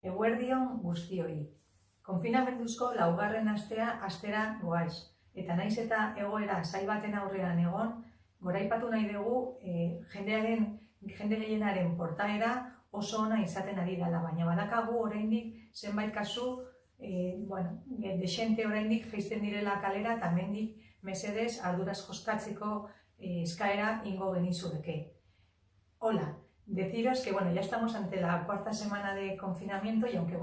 Eguerdion guztioi. Konfinamenduzko laugarren astera goaz. Eta naiz eta egoera zail baten aurrean egon, goraipatu nahi dugu jende gehienaren portaera oso ona izaten ari dela, baina badakagu oraindik zenbait kasu dexente oraindik jaisten direla kalera eta hemendik mesedez arduraz joskatzeko eskaera ingo genizueke. Hola. Deciros que ya estamos ante la cuarta semana de confinamiento y aunque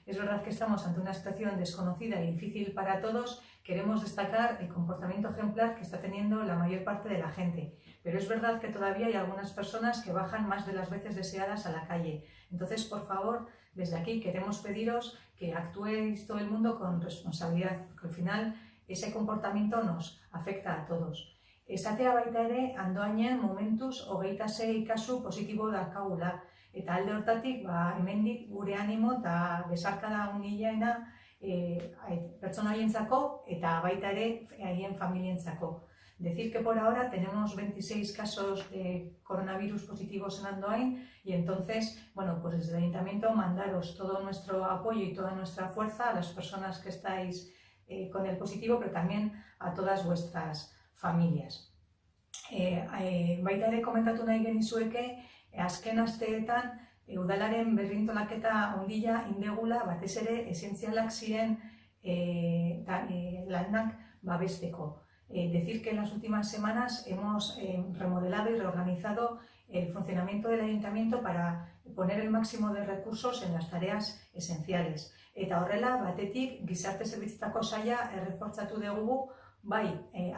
es verdad que estamos ante una situación desconocida y difícil para todos, queremos destacar el comportamiento ejemplar que está teniendo la mayor parte de la gente. Pero es verdad que todavía hay algunas personas que bajan más de las veces deseadas a la calle. Entonces, por favor, desde aquí queremos pediros que actuéis todo el mundo con responsabilidad, porque al final ese comportamiento nos afecta a todos. Esatea baita ere, andoainean momentuz 26 kasu positibo dakagula. Eta alde hortatik, hemendik gure animo eta besarkada handiena pertsona horientzako eta baita ere haien familientzako. Decir que por ahora tenemos 26 casos de coronavirus positivos en Andoain y entonces, pues desde el Ayuntamiento mandaros todo nuestro apoyo y toda nuestra fuerza a las personas que estáis con el positivo, pero también a todas vuestras familias. Baita ere komentatu nahi genizueke, azken asteetan udalaren berrintolaketa handia indegula batez ere esentzialak ziren lanak babesteko. Decir que en las últimas semanas hemos remodelado y reorganizado el funcionamiento del ayuntamiento para poner el máximo de recursos en las tareas esenciales. Eta horrela, batetik, gizarte zerbitzuetako saila errefortzatu dugu bai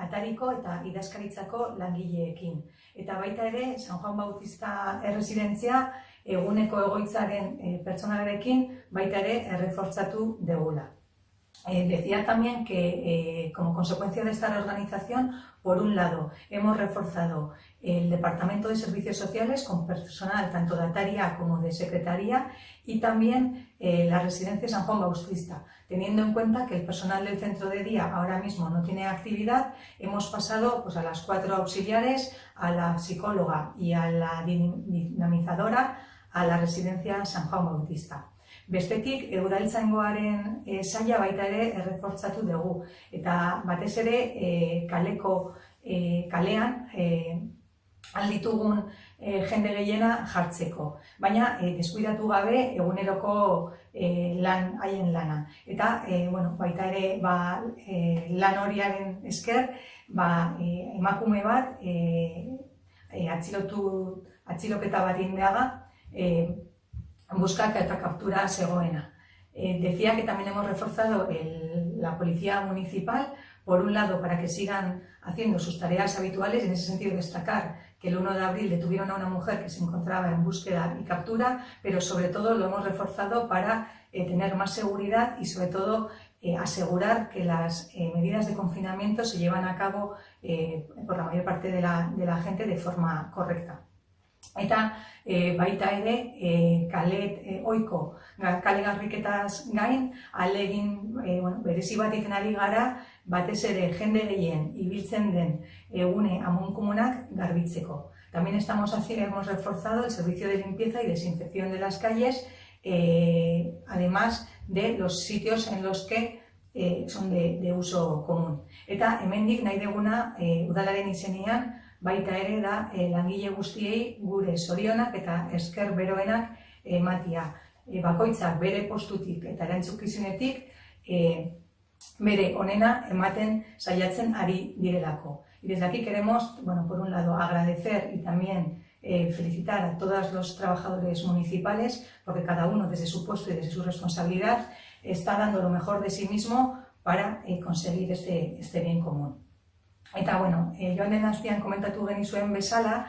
atariko eta idazkaritzako langileekin. Eta baita ere, San Juan Bautista erresidentzia eguneko egoitzaren pertsonalarekin baita ere errefortzatu dugula. Decía también que como consecuencia de esta reorganización, por un lado, hemos reforzado el Departamento de Servicios Sociales con personal tanto de Ataria como de Secretaría y también la residencia San Juan Bautista. Teniendo en cuenta que el personal del centro de día ahora mismo no tiene actividad, hemos pasado a las 4 auxiliares, a la psicóloga y a la dinamizadora a la residencia San Juan Bautista. Bestetik, udaltzaingoaren saila baita ere errefortzatu dugu. Eta batez ere kalean alditugun jende gehiena jartzeko. Baina deskuidatu gabe eguneroko haien lana. Eta baita ere lan horiaren esker emakume bat atxiloketa bat indeaga buscar eta captura zegoena. Decía que también hemos reforzado la policía municipal, por un lado para que sigan haciendo sus tareas habituales, en ese sentido destacar que el 1 de abril detuvieron a una mujer que se encontraba en búsqueda y captura, pero sobre todo lo hemos reforzado para tener más seguridad y sobre todo asegurar que las medidas de confinamiento se llevan a cabo por la mayor parte de la gente de forma correcta. Eta baita ere ohiko kale garriketaz gain ahalegin berezi bat egiten ari gara batez ere jende gehien ibiltzen den gune amankomunak garbitzeko. También hemos reforzado el servicio de limpieza y desinfección de las calles, además de los sitios en los que son de uso común. Eta hemendik nahi duguna udalaren izenean baita ere da langile guztiei gure zorionak eta esker beroenak ematia. Bakoitzak bere postutik eta erantzukizunetik bere onena ematen saiatzen ari direlako. Y desde aquí queremos, por un lado, agradecer y también felicitar a todos los trabajadores municipales porque cada uno desde su puesto y desde su responsabilidad está dando lo mejor de sí mismo para conseguir este bien común. Eta, joan den astean komentatu genizuen bezala,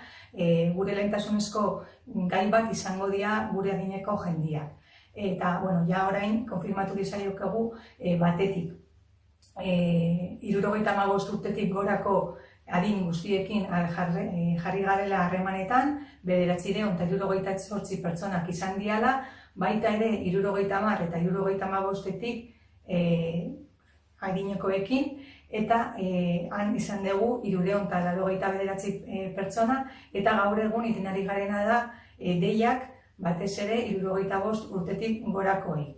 gure lehentasunezko gai bat izango dira gure adineko jendiak. Eta, ja orain, konfirmatu dizaiokegu batetik. 75 urtetik gorako adin guztiekin jarri garela harremanetan, 978 pertsonak izan diala, baita ere 70 eta 75etik adinekoekin, eta han izan dugu 389 pertsona, eta gaur egun iten ari garena da deiak batez ere 65 urtetik gorakoei.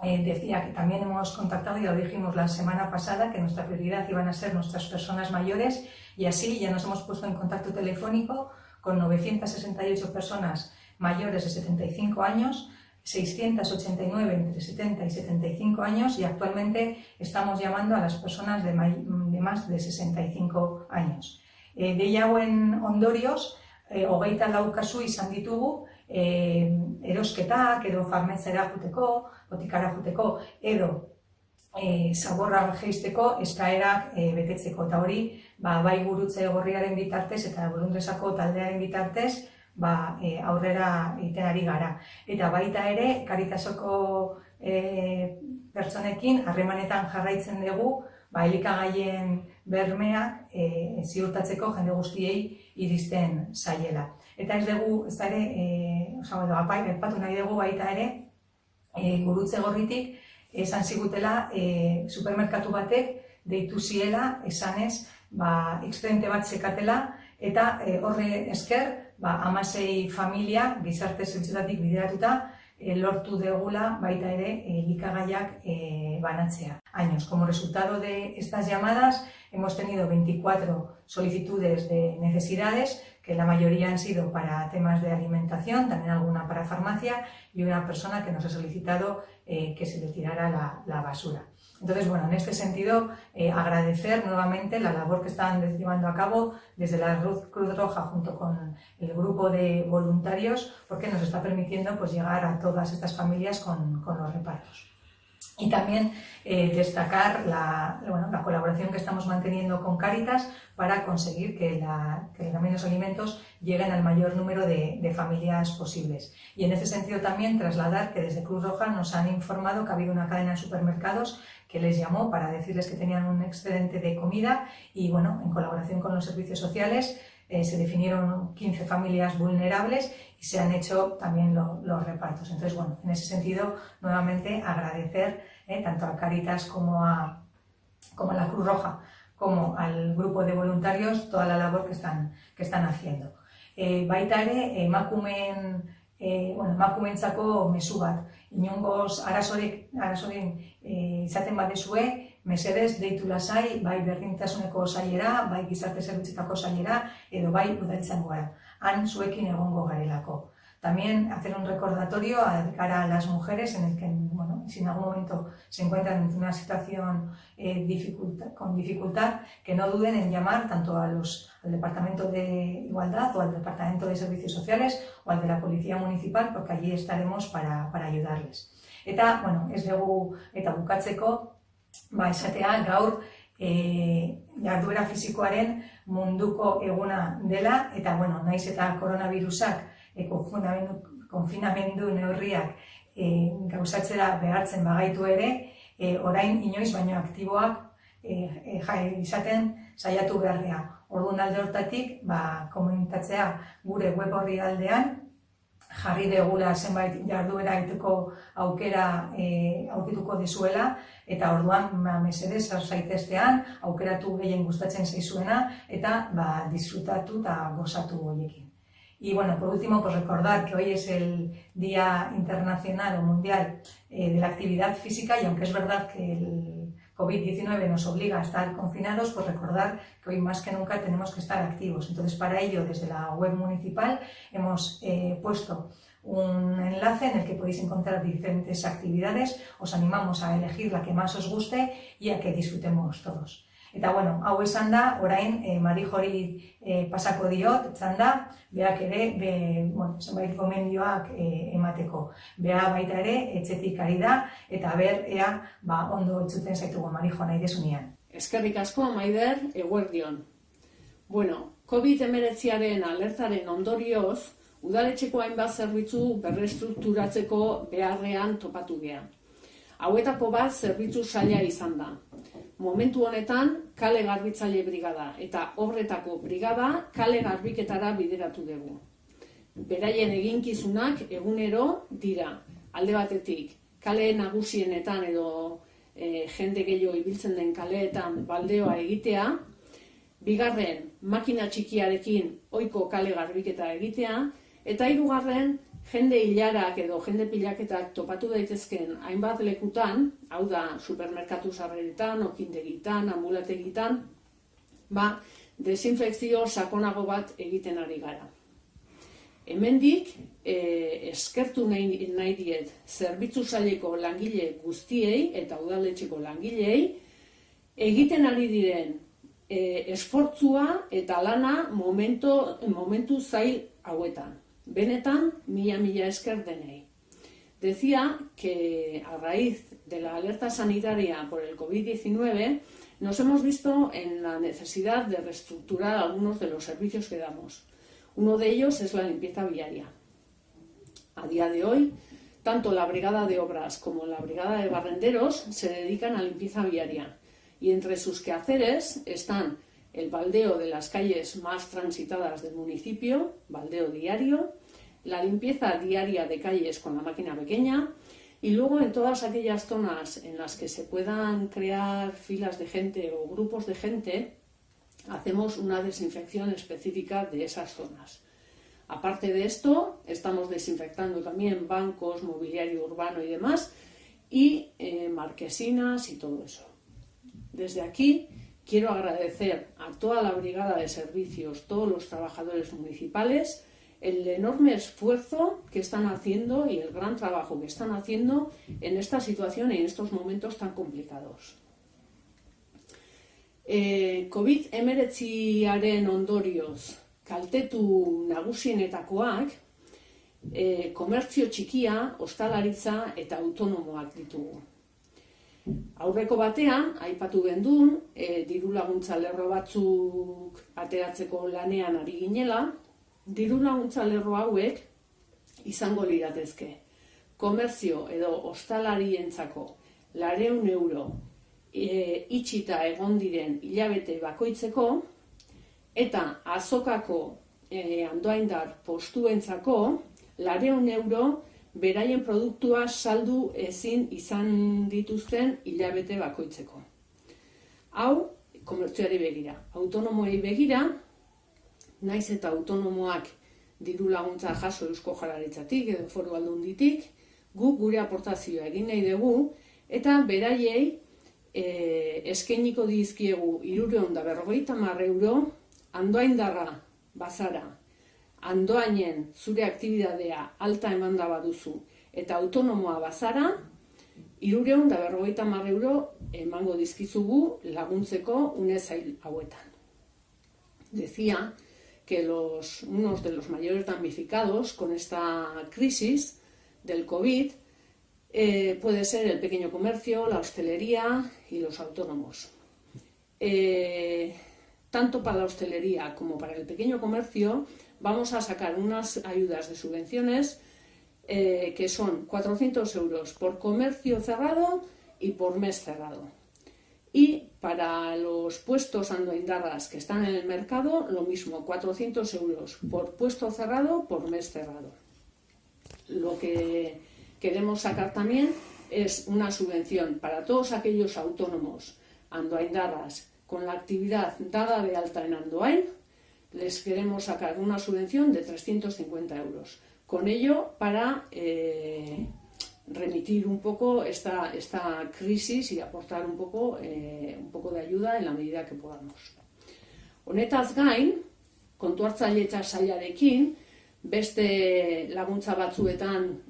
Decía que también hemos contactado, ya lo dijimos la semana pasada, que nuestra prioridad iban a ser nuestras personas mayores y así ya nos hemos puesto en contacto telefónico con 968 personas mayores de 75 años, 689 entre 70 y 75 años y actualmente estamos llamando a las personas de más de 65 años. Gehiagoen ondorioz, 24 kasu izan ditugu, erosketak edo farmaziara joateko, botikara joateko edo zaborra jeisteko eskaerak betetzeko. Eta hori, bai gurutze gorriaren bitartez eta Bolondresako taldearen bitartez aurrera egiten ari gara. Eta baita ere, Caritaseko pertsonekin harremanetan jarraitzen dugu elikagaien bermeak ziurtatzeko jende guztiei iristen zaiela. Eta ez dugu, ez da ere, aipatu nahi dugu baita ere, gurutze gorritik esan zigutela supermerkatu batek deitu ziela esanez expediente bat zekatela eta horre esker 16 familia gizarte zerbitzuetatik bideratuta lortu degula baita ere elikagaiak banatzea. Años. Como resultado de estas llamadas hemos tenido 24 solicitudes de necesidades, que la mayoría han sido para temas de alimentación, también alguna para farmacia y una persona que nos ha solicitado que se le tirara la basura. Entonces, bueno, en este sentido, agradecer nuevamente la labor que están llevando a cabo desde la Cruz Roja junto con el grupo de voluntarios, porque nos está permitiendo pues, llegar a todas estas familias con los repartos. Y también destacar la colaboración que estamos manteniendo con Cáritas para conseguir que también los alimentos lleguen al mayor número de familias posibles. Y en este sentido también trasladar que desde Cruz Roja nos han informado que ha habido una cadena de supermercados que les llamó para decirles que tenían un excedente de comida y bueno, en colaboración con los servicios sociales se definieron 15 familias vulnerables y se han hecho también los repartos. Entonces, bueno, en ese sentido, nuevamente agradecer tanto a Cáritas como a la Cruz Roja, como al grupo de voluntarios, toda la labor que están haciendo. Baita ere, emakumeentzako mezu bat. Inongoz arazoren izaten badezue, mesedez deitu lasai, bai berdintasuneko sailera, bai gizarte zerbitzuetako sailera, edo bai udaltzango gara. Han zuekin egongo garelako. También hacer un recordatorio de cara a las mujeres en el que, bueno, si en algún momento se encuentran en una situación con dificultad, que no duden en llamar tanto al Departamento de Igualdad o al Departamento de Servicios Sociales o al de la Policía Municipal, porque allí estaremos para ayudarles. Eta, bueno, ez dugu eta bukatzeko, esatea gaur jarduera fisikoaren munduko eguna dela, eta, bueno, naiz eta koronavirusak konfinamendu neurriak gauzatzera behartzen bagaitu ere, orain inoiz baino aktiboak izaten saiatu beharrea. Orduan alde hortatik, komunitatzea gure web horri aldean, jarri degula zenbait jarduera egiteko aukera aurkituko dizuela, eta orduan mesedez sar zaiteztean, aukeratu gehien gustatzen zaizuena, eta disfrutatu eta gozatu horiekin. Y bueno, por último, pues recordar que hoy es el Día Internacional o Mundial de la Actividad Física y aunque es verdad que el COVID-19 nos obliga a estar confinados, pues recordar que hoy más que nunca tenemos que estar activos. Entonces, para ello, desde la web municipal hemos puesto un enlace en el que podéis encontrar diferentes actividades. Os animamos a elegir la que más os guste y a que disfrutemos todos. Eta, bueno, hau esan da, orain Marijori pasako diot, etzan da, beak ere, zenbait gomendioak emateko. Bea baita ere, etxetik ari da, eta ea, ondo entzuten zaitugu Marijo nahi desunean. Eskerrik asko, Maider, eguerdion. Bueno, COVID-19 alertaren ondorioz, udaletxeko hainbat zerbitzu berrestrukturatzeko beharrean topatu gea. Hauetako bat zerbitzu saila izan da. Momentu honetan, kale garbitzaile brigada eta obretako brigada kale garbiketara bideratu dugu. Beraien eginkizunak egunero dira. Alde batetik, kale nagusienetan edo jende gehiago ibiltzen den kaleetan baldeoa egitea, bigarren, makina txikiarekin ohiko kale garbiketa egitea, eta hirugarren, jende hilarak edo jende pilaketak topatu daitezken hainbat lekutan, hau da, supermerkatu sarreretan, okindegitan, ambulategitan, desinfekzio sakonago bat egiten ari gara. Hemendik, eskertu nahi diet zerbitzu saileko langile guztiei eta udaletxeko langileei, egiten ari diren esfortzua eta lana momentu zail hauetan. Benetan, mila esker denei. Decía que a raíz de la alerta sanitaria por el COVID-19 nos hemos visto en la necesidad de reestructurar algunos de los servicios que damos. Uno de ellos es la limpieza viaria. A día de hoy, tanto la Brigada de Obras como la Brigada de Barrenderos se dedican a limpieza viaria y entre sus quehaceres están el baldeo de las calles más transitadas del municipio, baldeo diario, la limpieza diaria de calles con la máquina pequeña y luego en todas aquellas zonas en las que se puedan crear filas de gente o grupos de gente, hacemos una desinfección específica de esas zonas. Aparte de esto, estamos desinfectando también bancos, mobiliario urbano y demás, y marquesinas y todo eso. Desde aquí quiero agradecer a toda la brigada de servicios, todos los trabajadores municipales, el enorme esfuerzo que están haciendo y el gran trabajo que están haciendo en esta situación y en estos momentos tan complicados. COVID-19aren ondorioz kaltetu nagusienetakoak komertzio txikia, ostalaritza eta autonomoak ditugu. Aurreko batean, aipatu gendun, diru laguntza lerro batzuk ateratzeko lanean ari ginela, diru laguntza lerro hauek izango liratezke. Komertzio edo ostalarientzako 200 euro itxita egon diren hilabete bakoitzeko, eta azokako Andoaindar postuentzako 200 euro beraien produktua saldu ezin izan dituzten hilabete bakoitzeko. Hau, komertzioari begira. Autonomoei begira, naiz eta autonomoak diru laguntza jaso Eusko Jaurlaritzatik edo Foru Aldunditik, guk gure aportazioa egin nahi dugu, eta beraiei eskainiko dizkiegu 350 euro, Andoaindarra bazara, Andoainen zure aktibidadea alta emanda baduzu eta autonomoa bazara, 350 euro emango dizkizugu laguntzeko une zail hauetan. Decía que unos de los mayores damnificados con esta crisis del COVID puede ser el pequeño comercio, la hostelería y los autónomos. Tanto para la hostelería como para el pequeño comercio vamos a sacar unas ayudas de subvenciones que son 400 euros por comercio cerrado y por mes cerrado. Y para los puestos andoaindarras que están en el mercado, lo mismo, 400 euros por puesto cerrado, por mes cerrado. Lo que queremos sacar también es una subvención para todos aquellos autónomos andoaindarras con la actividad dada de alta en Andoain. Les queremos sacar una subvención de 350 euros. Con ello, para remitir un poco esta crisis y aportar un poco de ayuda en la medida que podamos. Honetaz gain, kontu hartzailetza sailarekin, beste laguntza batzuetan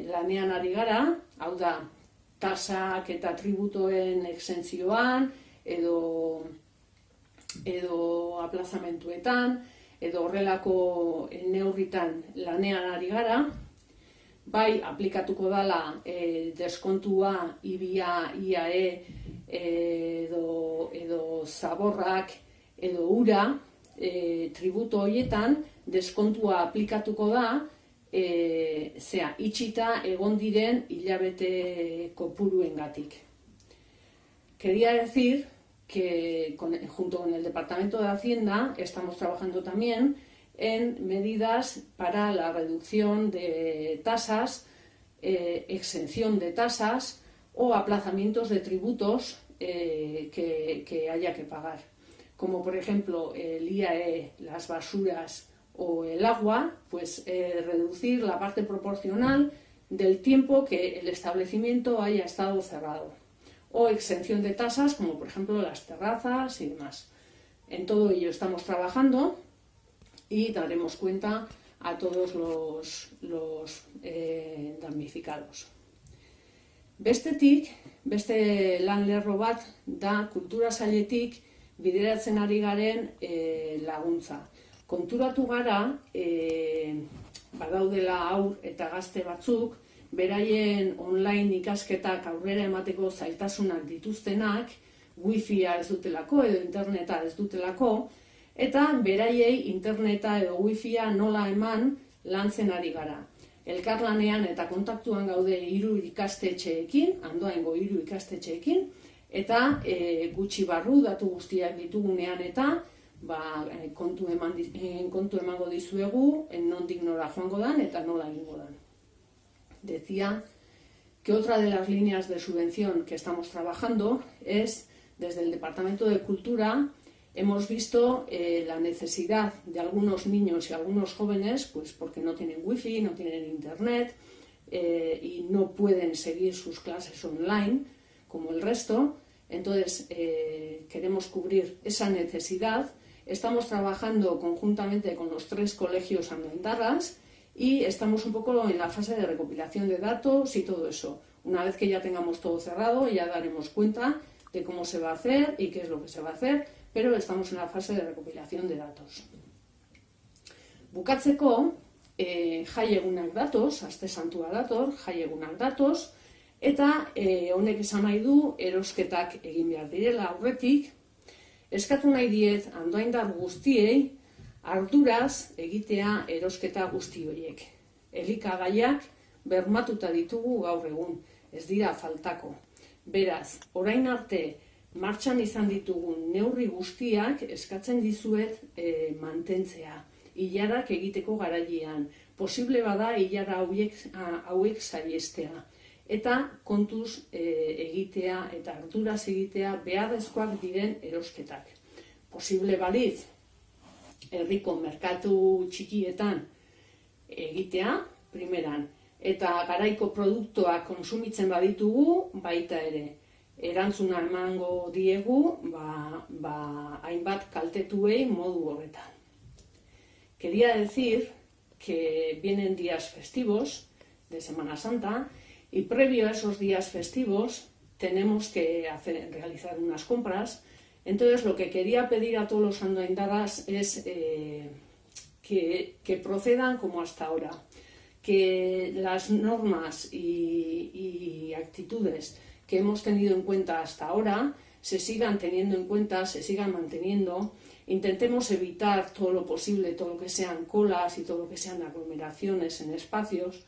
lanean ari gara, hau da, tasak eta tributoen exentzioan, edo aplazamentuetan, edo horrelako neurritan lanean ari gara, bai aplikatuko dala deskontua IBIA, IAE, edo zaborrak, edo ura, tributo horietan deskontua aplikatuko da, itxita egon diren hilabete kopuruengatik. Quería decir que junto con el Departamento de Hacienda estamos trabajando también en medidas para la reducción de tasas, exención de tasas o aplazamientos de tributos que haya que pagar, como por ejemplo el IAE, las basuras o el agua, pues reducir la parte proporcional del tiempo que el establecimiento haya estado cerrado. O exención de tasas, como por ejemplo las terrazas y demás. En todo ello estamos trabajando y daremos cuenta a todos los damnificados. Bestetik, beste lan lerro bat da kultura sailetik bideratzen ari garen laguntza. Konturatu gara, badaudela haur eta gazte batzuk, beraien online ikasketak aurrera emateko zailtasunak dituztenak, wifi-a ez dutelako edo interneta ez dutelako, eta beraiei interneta edo wifi-a nola eman lantzen ari gara. Elkarlanean eta kontaktuan gaude 3 ikastetxeekin, Andoaingo 3 ikastetxeekin, eta gutxi barru datu guztiak ditugunean eta kontu emango dizuegu nondik nora joango dan eta nola egingo dan. Decía que otra de las líneas de subvención que estamos trabajando es, desde el Departamento de Cultura, hemos visto la necesidad de algunos niños y algunos jóvenes, pues porque no tienen wifi, no tienen internet y no pueden seguir sus clases online como el resto. Entonces queremos cubrir esa necesidad. Estamos trabajando conjuntamente con los 3 colegios andoaindarras y estamos un poco en la fase de recopilación de datos y todo eso. Una vez que ya tengamos todo cerrado, ya daremos cuenta de cómo se va a hacer y qué es lo que se va a hacer, pero estamos en la fase de recopilación de datos. Bukatzeko, jai egunak datoz, aste santua dator, jai egunak datoz, eta honek esan nahi du erosketak egin behar direla aurretik. Eskatu nahi diet andoaindar guztiei arduraz egitea erosketa guzti horiek. Elikagaiak bermatuta ditugu gaur egun, ez dira faltako. Beraz, orain arte martxan izan ditugun neurri guztiak eskatzen dizuet mantentzea. Ilarak egiteko garailean. Posible bada ilara hauek saihestea. Eta kontuz egitea eta arduraz egitea beharrezkoak diren erosketak. Posible balitz, herriko merkatu txikietan egitea, primeran, eta garaiko produktuak konsumitzen baditugu, baita ere. Erantzuna emango diegu, hainbat kaltetuei modu horretan. Quería decir que vienen días festivos de Semana Santa y previo a esos días festivos tenemos que realizar unas compras. Entonces lo que quería pedir a todos los andoaindarras es que procedan como hasta ahora, que las normas y actitudes que hemos tenido en cuenta hasta ahora se sigan teniendo en cuenta, se sigan manteniendo. Intentemos evitar todo lo posible, todo lo que sean colas y todo lo que sean aglomeraciones en espacios.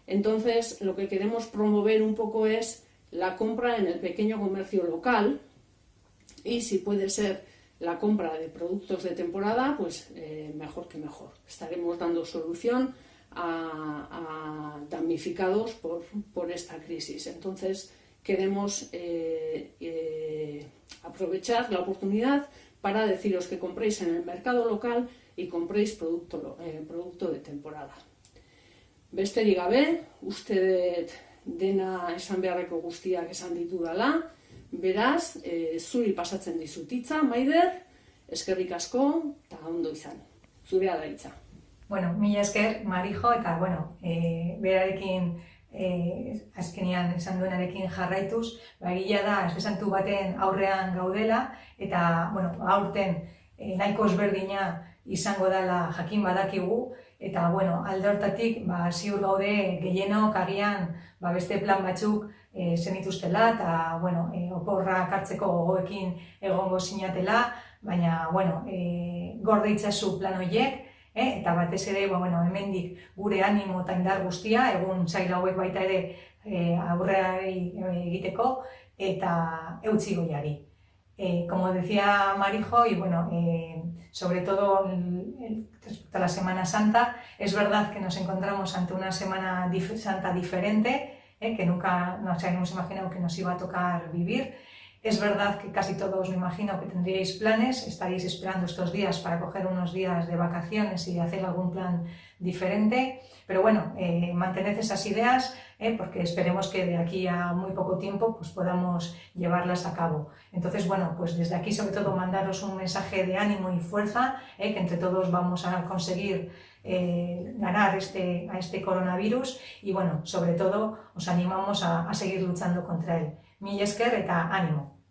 Entonces, lo que queremos promover un poco es la compra en el pequeño comercio local y, si puede ser, la compra de productos de temporada, pues mejor que mejor. Estaremos dando solución a damnificados por esta crisis. Entonces, queremos aprovechar la oportunidad para deciros que compréis en el mercado local y compréis producto de temporada. Besterik gabe, uste dut dena esan beharreko guztiak esan ditudala, beraz, zuri pasatzen dizut hitza, Maider, eskerrik asko eta ondo izan. Zurea da hitza. Bueno, mila esker, Marijo, eta berarekin azkenean esan duenarekin jarraituz, egia da, espesantu baten aurrean gaudela, eta aurten nahiko ezberdina izango dela jakin badakigu, eta alde hortatik ziur gaude gehienok agian beste plan batzuk zenituztela, eta oporrak hartzeko gogoekin egongo zinatela, baina gorde itzazu plan horiek, eta batez ere, hemendik gure animo eta indar guztia, egun zail hauek baita ere aurrera egiteko, eta eutsi goiari. Como decía Marijo, y sobre todo respecto a la Semana Santa, es verdad que nos encontramos ante una Semana Santa diferente, que nunca nos habíamos imaginado que nos iba a tocar vivir, Es verdad que casi todos, me imagino, que tendríais planes, estaríais esperando estos días para coger unos días de vacaciones y hacer algún plan diferente, pero bueno, mantened esas ideas, porque esperemos que de aquí a muy poco tiempo pues podamos llevarlas a cabo. Entonces, bueno, pues desde aquí sobre todo mandaros un mensaje de ánimo y fuerza, que entre todos vamos a conseguir ganar a este coronavirus y bueno, sobre todo os animamos a seguir luchando contra él. Mila esker eta ánimo.